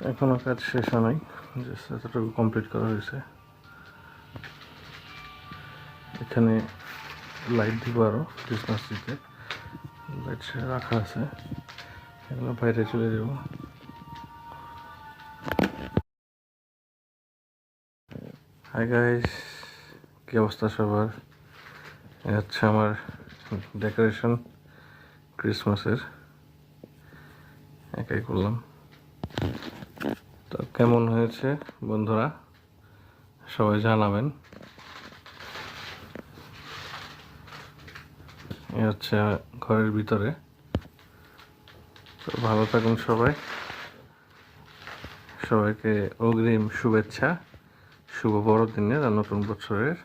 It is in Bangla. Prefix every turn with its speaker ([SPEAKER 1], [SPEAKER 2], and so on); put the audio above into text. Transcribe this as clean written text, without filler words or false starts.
[SPEAKER 1] এখনো কাজ শেষ হয় নাই, জাস্ট এতটুকু কমপ্লিট করা হয়েছে। এখানে লাইট দিব, আরও ক্রিসমাস ট্রিতে লাইট রাখা আছে, এগুলো বাইরে চলে যাব। হাই গাইস, কি অবস্থা সবার? এ হচ্ছে আমার ডেকোরেশন ক্রিসমাসের, একাই করলাম। তো কেমন হয়েছে বন্ধুরা, সবাই জানাবেন। এ হচ্ছে ঘরের ভিতরে। তো ভালো থাকুন সবাই, সবাইকে অগ্রিম শুভেচ্ছা, শুভ বড়দিনের আর নতুন বছরের।